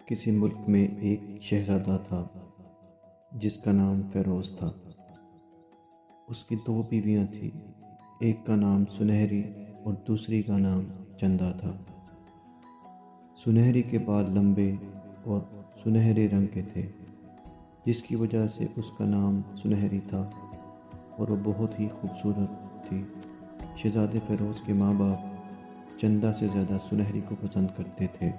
کسی ملک میں ایک شہزادہ تھا جس کا نام فیروز تھا۔ اس کی دو بیویاں تھیں، ایک کا نام سنہری اور دوسری کا نام چندا تھا۔ سنہری کے بال لمبے اور سنہرے رنگ کے تھے، جس کی وجہ سے اس کا نام سنہری تھا، اور وہ بہت ہی خوبصورت تھی۔ شہزادے فیروز کے ماں باپ چندا سے زیادہ سنہری کو پسند کرتے تھے۔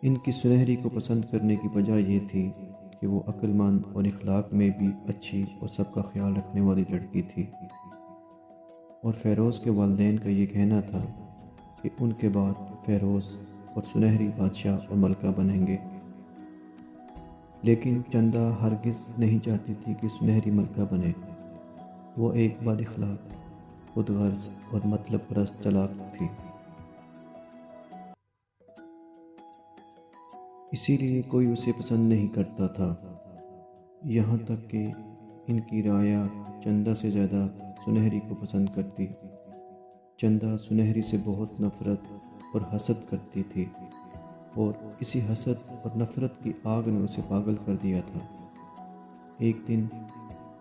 ان کی سنہری کو پسند کرنے کی وجہ یہ تھی کہ وہ عقل مند اور اخلاق میں بھی اچھی اور سب کا خیال رکھنے والی لڑکی تھی، اور فیروز کے والدین کا یہ کہنا تھا کہ ان کے بعد فیروز اور سنہری بادشاہ اور ملکہ بنیں گے۔ لیکن چندا ہرگز نہیں چاہتی تھی کہ سنہری ملکہ بنے۔ وہ ایک بد اخلاق، خود غرض اور مطلب پرست چلاک تھی۔ اسی لیے کوئی اسے پسند نہیں کرتا تھا، یہاں تک کہ ان کی رعایا چندا سے زیادہ سنہری کو پسند کرتی۔ چندا سنہری سے بہت نفرت اور حسد کرتی تھی، اور اسی حسد اور نفرت کی آگ نے اسے پاگل کر دیا تھا۔ ایک دن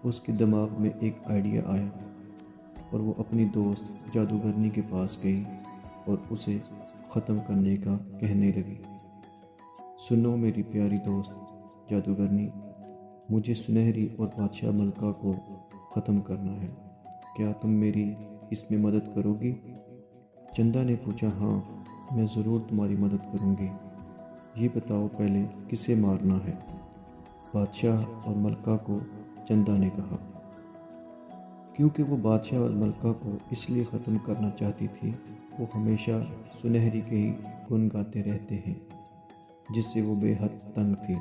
اس کے دماغ میں ایک آئیڈیا آیا، اور وہ اپنی دوست جادوگرنی کے پاس گئی اور اسے ختم کرنے کا کہنے لگی۔ سنو میری پیاری دوست جادوگرنی، مجھے سنہری اور بادشاہ ملکہ کو ختم کرنا ہے، کیا تم میری اس میں مدد کرو گی؟ چندا نے پوچھا، ہاں میں ضرور تمہاری مدد کروں گی، یہ بتاؤ پہلے کسے مارنا ہے؟ بادشاہ اور ملکہ کو، چندا نے کہا، کیونکہ وہ بادشاہ اور ملکہ کو اس لیے ختم کرنا چاہتی تھی، وہ ہمیشہ سنہری کے ہی گن گاتے رہتے ہیں، جس سے وہ بے حد تنگ تھی۔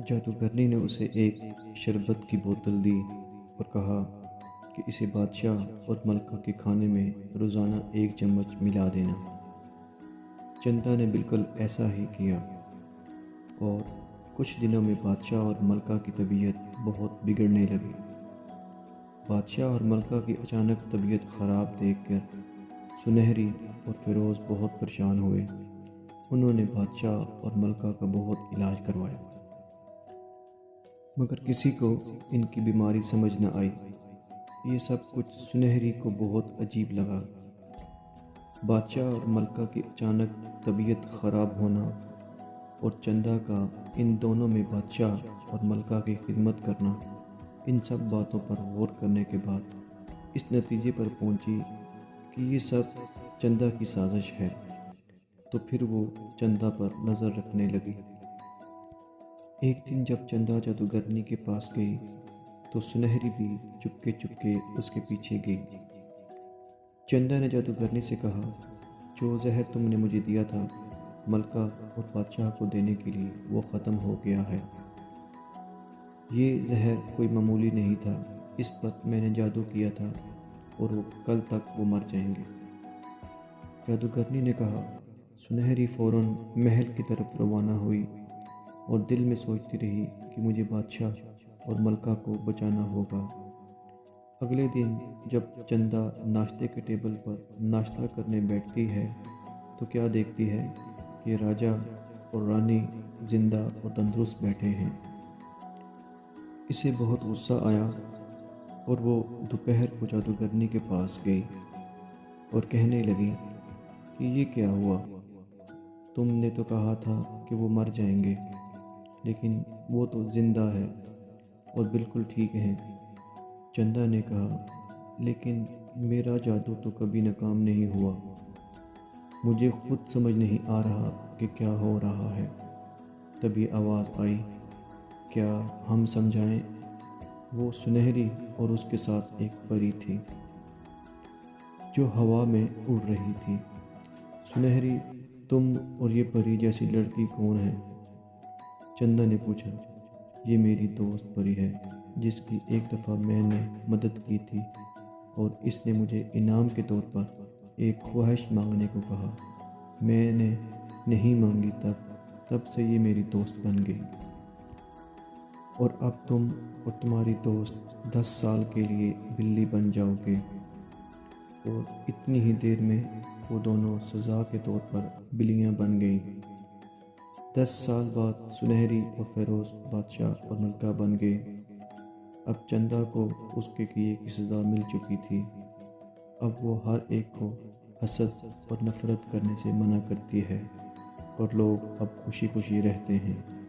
جادوگرنی نے اسے ایک شربت کی بوتل دی اور کہا کہ اسے بادشاہ اور ملکہ کے کھانے میں روزانہ 1 چمچ ملا دینا۔ چندا نے بالکل ایسا ہی کیا، اور کچھ دنوں میں بادشاہ اور ملکہ کی طبیعت بہت بگڑنے لگی۔ بادشاہ اور ملکہ کی اچانک طبیعت خراب دیکھ کر سنہری اور فیروز بہت پریشان ہوئے۔ انہوں نے بادشاہ اور ملکہ کا بہت علاج کروایا، مگر کسی کو ان کی بیماری سمجھ نہ آئی۔ یہ سب کچھ سنہری کو بہت عجیب لگا۔ بادشاہ اور ملکہ کی اچانک طبیعت خراب ہونا اور چندا کا ان دونوں میں بادشاہ اور ملکہ کی خدمت کرنا، ان سب باتوں پر غور کرنے کے بعد اس نتیجے پر پہنچی کہ یہ سب چندا کی سازش ہے۔ تو پھر وہ چندا پر نظر رکھنے لگی۔ ایک دن جب چندا جادوگرنی کے پاس گئی تو سنہری بھی چپکے چپکے اس کے پیچھے گئی۔ چندا نے جادوگرنی سے کہا، جو زہر تم نے مجھے دیا تھا ملکہ اور بادشاہ کو دینے کے لیے، وہ ختم ہو گیا ہے۔ یہ زہر کوئی معمولی نہیں تھا، اس پر میں نے جادو کیا تھا، اور کل تک وہ مر جائیں گے۔ جادوگرنی نے کہا۔ سنہری فوراً محل کی طرف روانہ ہوئی اور دل میں سوچتی رہی کہ مجھے بادشاہ اور ملکہ کو بچانا ہوگا۔ اگلے دن جب چندا ناشتے کے ٹیبل پر ناشتہ کرنے بیٹھتی ہے تو کیا دیکھتی ہے کہ راجہ اور رانی زندہ اور تندرست بیٹھے ہیں۔ اسے بہت غصہ آیا اور وہ دوپہر کو جادوگرنی کے پاس گئی اور کہنے لگی کہ یہ کیا ہوا؟ تم نے تو کہا تھا کہ وہ مر جائیں گے، لیکن وہ تو زندہ ہے اور بالکل ٹھیک ہیں۔ چندا نے کہا، لیکن میرا جادو تو کبھی ناکام نہیں ہوا، مجھے خود سمجھ نہیں آ رہا کہ کیا ہو رہا ہے۔ تبھی آواز آئی، کیا ہم سمجھائیں؟ وہ سنہری اور اس کے ساتھ ایک پری تھی جو ہوا میں اڑ رہی تھی۔ سنہری، تم اور یہ پری جیسی لڑکی کون ہے؟ چندا نے پوچھا۔ یہ میری دوست پری ہے، جس کی ایک دفعہ میں نے مدد کی تھی، اور اس نے مجھے انعام کے طور پر ایک خواہش مانگنے کو کہا۔ میں نے نہیں مانگی، تب سے یہ میری دوست بن گئی، اور اب تم اور تمہاری دوست 10 سال کے لیے بلی بن جاؤ گے، اور اتنی ہی دیر میں وہ دونوں سزا کے طور پر بلیاں بن گئیں۔ 10 سال بعد سنہری اور فیروز بادشاہ اور ملکہ بن گئے۔ اب چندا کو اس کے کیے کی سزا مل چکی تھی۔ اب وہ ہر ایک کو حسد اور نفرت کرنے سے منع کرتی ہے اور لوگ اب خوشی خوشی رہتے ہیں۔